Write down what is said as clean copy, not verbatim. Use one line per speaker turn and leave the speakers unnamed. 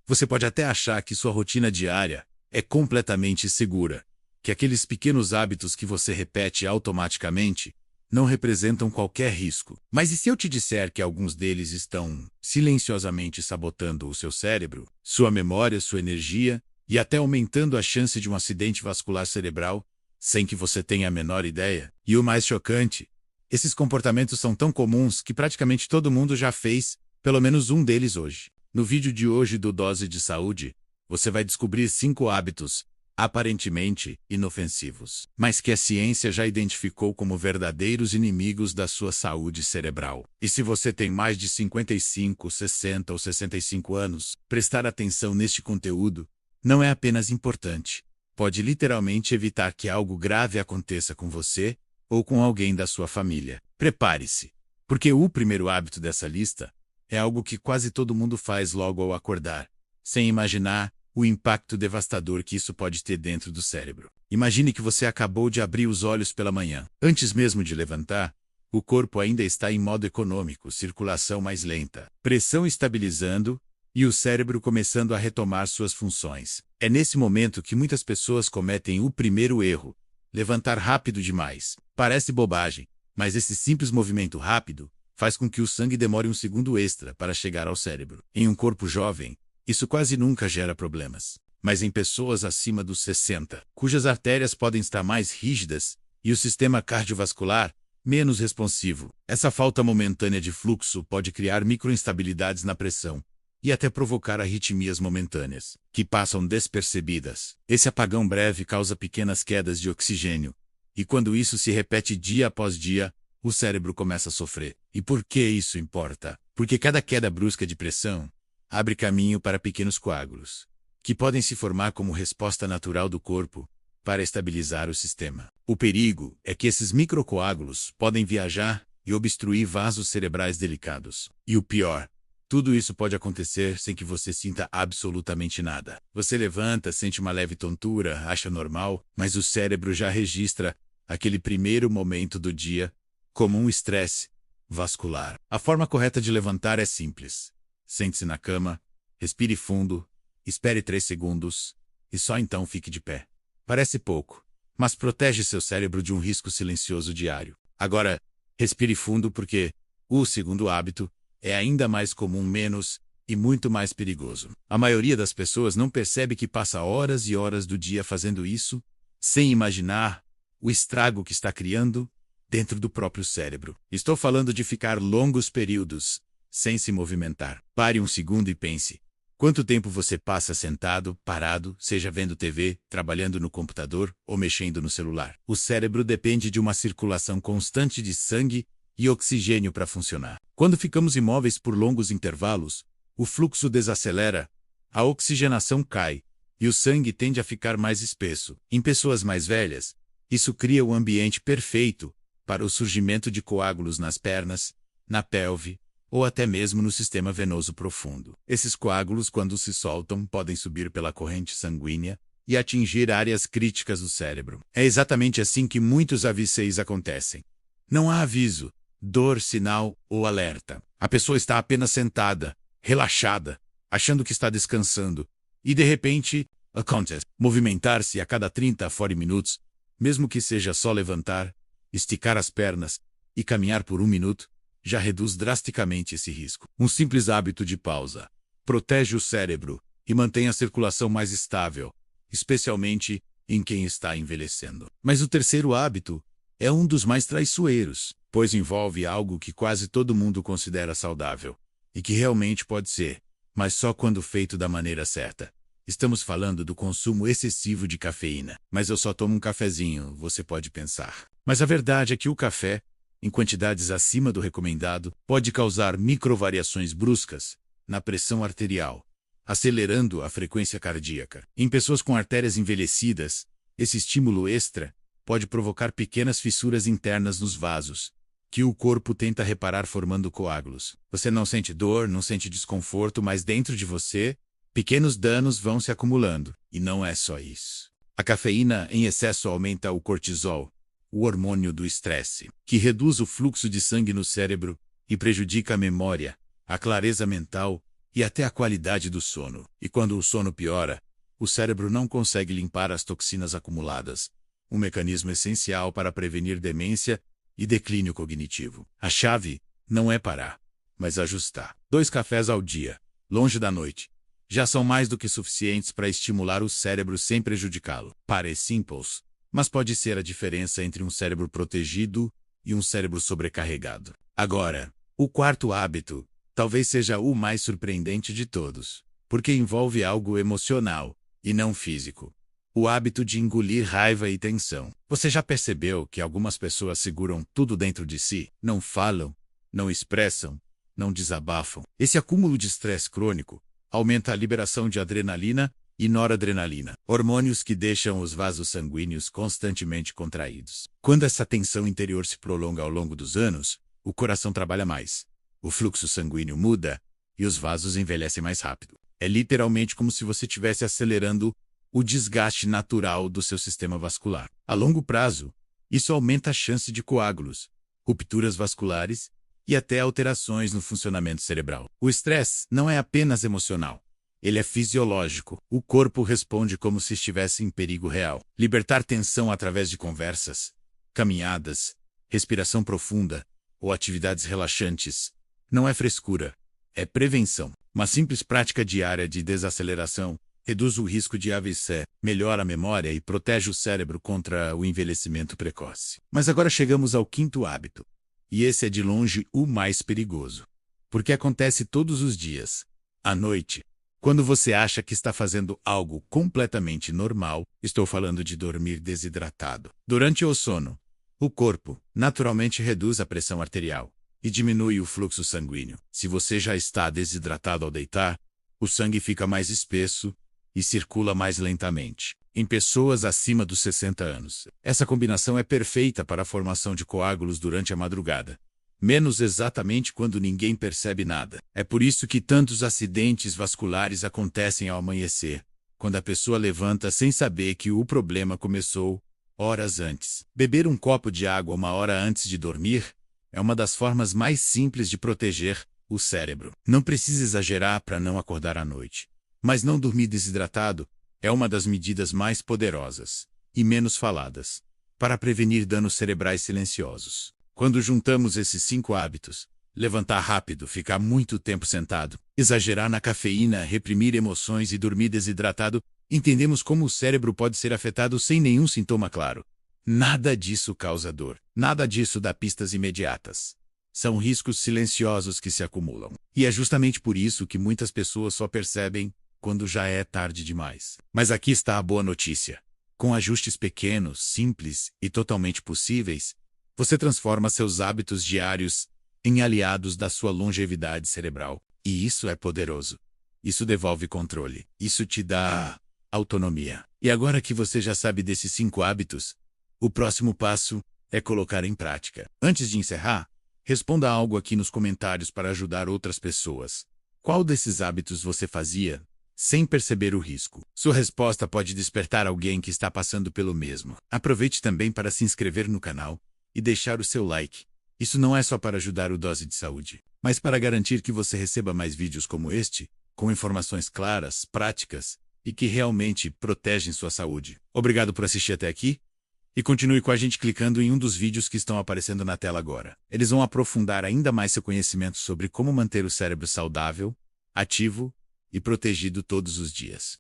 Você pode até achar que sua rotina diária é completamente segura, que aqueles pequenos hábitos que você repete automaticamente não representam qualquer risco. Mas e se eu te disser que alguns deles estão silenciosamente sabotando o seu cérebro, sua memória, sua energia e até aumentando a chance de um acidente vascular cerebral sem que você tenha a menor ideia? E o mais chocante, esses comportamentos são tão comuns que praticamente todo mundo já fez pelo menos um deles hoje. No vídeo de hoje do Dose de Saúde, você vai descobrir 5 hábitos aparentemente inofensivos, mas que a ciência já identificou como verdadeiros inimigos da sua saúde cerebral. E se você tem mais de 55, 60 ou 65 anos, prestar atenção neste conteúdo não é apenas importante, pode literalmente evitar que algo grave aconteça com você ou com alguém da sua família. Prepare-se, porque o primeiro hábito dessa lista é algo que quase todo mundo faz logo ao acordar, sem imaginar o impacto devastador que isso pode ter dentro do cérebro. Imagine que você acabou de abrir os olhos pela manhã. Antes mesmo de levantar, o corpo ainda está em modo econômico, circulação mais lenta, pressão estabilizando e o cérebro começando a retomar suas funções. É nesse momento que muitas pessoas cometem o primeiro erro: levantar rápido demais. Parece bobagem, mas esse simples movimento rápido faz com que o sangue demore um segundo extra para chegar ao cérebro. Em um corpo jovem, isso quase nunca gera problemas. Mas em pessoas acima dos 60, cujas artérias podem estar mais rígidas e o sistema cardiovascular menos responsivo, essa falta momentânea de fluxo pode criar microinstabilidades na pressão e até provocar arritmias momentâneas, que passam despercebidas. Esse apagão breve causa pequenas quedas de oxigênio, e quando isso se repete dia após dia, o cérebro começa a sofrer. E por que isso importa? Porque cada queda brusca de pressão abre caminho para pequenos coágulos, que podem se formar como resposta natural do corpo para estabilizar o sistema. O perigo é que esses microcoágulos podem viajar e obstruir vasos cerebrais delicados. E o pior, tudo isso pode acontecer sem que você sinta absolutamente nada. Você levanta, sente uma leve tontura, acha normal, mas o cérebro já registra aquele primeiro momento do dia como um estresse vascular. A forma correta de levantar é simples. Sente-se na cama, respire fundo, espere 3 segundos e só então fique de pé. Parece pouco, mas protege seu cérebro de um risco silencioso diário. Agora, respire fundo porque o segundo hábito é ainda mais comum, menos e muito mais perigoso. A maioria das pessoas não percebe que passa horas e horas do dia fazendo isso, sem imaginar o estrago que está criando dentro do próprio cérebro. Estou falando de ficar longos períodos sem se movimentar. Pare um segundo e pense. Quanto tempo você passa sentado, parado, seja vendo TV, trabalhando no computador ou mexendo no celular? O cérebro depende de uma circulação constante de sangue e oxigênio para funcionar. Quando ficamos imóveis por longos intervalos, o fluxo desacelera, a oxigenação cai e o sangue tende a ficar mais espesso. Em pessoas mais velhas, isso cria o ambiente perfeito para o surgimento de coágulos nas pernas, na pelve ou até mesmo no sistema venoso profundo. Esses coágulos, quando se soltam, podem subir pela corrente sanguínea e atingir áreas críticas do cérebro. É exatamente assim que muitos AVCs acontecem. Não há aviso, dor, sinal ou alerta. A pessoa está apenas sentada, relaxada, achando que está descansando, e de repente, acontece. Movimentar-se a cada 30 a 40 minutos, mesmo que seja só levantar, esticar as pernas e caminhar por 1 minuto, já reduz drasticamente esse risco. Um simples hábito de pausa protege o cérebro e mantém a circulação mais estável, especialmente em quem está envelhecendo. Mas o terceiro hábito é um dos mais traiçoeiros, pois envolve algo que quase todo mundo considera saudável, e que realmente pode ser, mas só quando feito da maneira certa. Estamos falando do consumo excessivo de cafeína. Mas eu só tomo um cafezinho, você pode pensar. Mas a verdade é que o café, em quantidades acima do recomendado, pode causar microvariações bruscas na pressão arterial, acelerando a frequência cardíaca. Em pessoas com artérias envelhecidas, esse estímulo extra pode provocar pequenas fissuras internas nos vasos, que o corpo tenta reparar formando coágulos. Você não sente dor, não sente desconforto, mas dentro de você, pequenos danos vão se acumulando. E não é só isso. A cafeína em excesso aumenta o cortisol, o hormônio do estresse, que reduz o fluxo de sangue no cérebro e prejudica a memória, a clareza mental e até a qualidade do sono. E quando o sono piora, o cérebro não consegue limpar as toxinas acumuladas, um mecanismo essencial para prevenir demência e declínio cognitivo. A chave não é parar, mas ajustar. 2 cafés ao dia, longe da noite, já são mais do que suficientes para estimular o cérebro sem prejudicá-lo. Parece simples, mas pode ser a diferença entre um cérebro protegido e um cérebro sobrecarregado. Agora, o 4º hábito talvez seja o mais surpreendente de todos, porque envolve algo emocional e não físico. O hábito de engolir raiva e tensão. Você já percebeu que algumas pessoas seguram tudo dentro de si? Não falam, não expressam, não desabafam. Esse acúmulo de estresse crônico aumenta a liberação de adrenalina e noradrenalina, hormônios que deixam os vasos sanguíneos constantemente contraídos. Quando essa tensão interior se prolonga ao longo dos anos, o coração trabalha mais, o fluxo sanguíneo muda e os vasos envelhecem mais rápido. É literalmente como se você estivesse acelerando o desgaste natural do seu sistema vascular. A longo prazo, isso aumenta a chance de coágulos, rupturas vasculares e até alterações no funcionamento cerebral. O estresse não é apenas emocional. Ele é fisiológico. O corpo responde como se estivesse em perigo real. Libertar tensão através de conversas, caminhadas, respiração profunda ou atividades relaxantes não é frescura, é prevenção. Uma simples prática diária de desaceleração reduz o risco de AVC, melhora a memória e protege o cérebro contra o envelhecimento precoce. Mas agora chegamos ao 5º hábito. E esse é de longe o mais perigoso. Porque acontece todos os dias, à noite, quando você acha que está fazendo algo completamente normal. Estou falando de dormir desidratado. Durante o sono, o corpo naturalmente reduz a pressão arterial e diminui o fluxo sanguíneo. Se você já está desidratado ao deitar, o sangue fica mais espesso e circula mais lentamente. Em pessoas acima dos 60 anos, essa combinação é perfeita para a formação de coágulos durante a madrugada, menos exatamente quando ninguém percebe nada. É por isso que tantos acidentes vasculares acontecem ao amanhecer, quando a pessoa levanta sem saber que o problema começou horas antes. Beber um copo de água 1 hora antes de dormir é uma das formas mais simples de proteger o cérebro. Não precisa exagerar para não acordar à noite, mas não dormir desidratado é uma das medidas mais poderosas e menos faladas para prevenir danos cerebrais silenciosos. Quando juntamos esses 5 hábitos, levantar rápido, ficar muito tempo sentado, exagerar na cafeína, reprimir emoções e dormir desidratado, entendemos como o cérebro pode ser afetado sem nenhum sintoma claro. Nada disso causa dor. Nada disso dá pistas imediatas. São riscos silenciosos que se acumulam. E é justamente por isso que muitas pessoas só percebem quando já é tarde demais. Mas aqui está a boa notícia. Com ajustes pequenos, simples e totalmente possíveis, você transforma seus hábitos diários em aliados da sua longevidade cerebral. E isso é poderoso. Isso devolve controle. Isso te dá autonomia. E agora que você já sabe desses 5 hábitos, o próximo passo é colocar em prática. Antes de encerrar, responda algo aqui nos comentários para ajudar outras pessoas. Qual desses hábitos você fazia sem perceber o risco? Sua resposta pode despertar alguém que está passando pelo mesmo. Aproveite também para se inscrever no canal e deixar o seu like. Isso não é só para ajudar o Dose de Saúde, mas para garantir que você receba mais vídeos como este, com informações claras, práticas e que realmente protegem sua saúde. Obrigado por assistir até aqui e continue com a gente clicando em um dos vídeos que estão aparecendo na tela agora. Eles vão aprofundar ainda mais seu conhecimento sobre como manter o cérebro saudável, ativo e protegido todos os dias.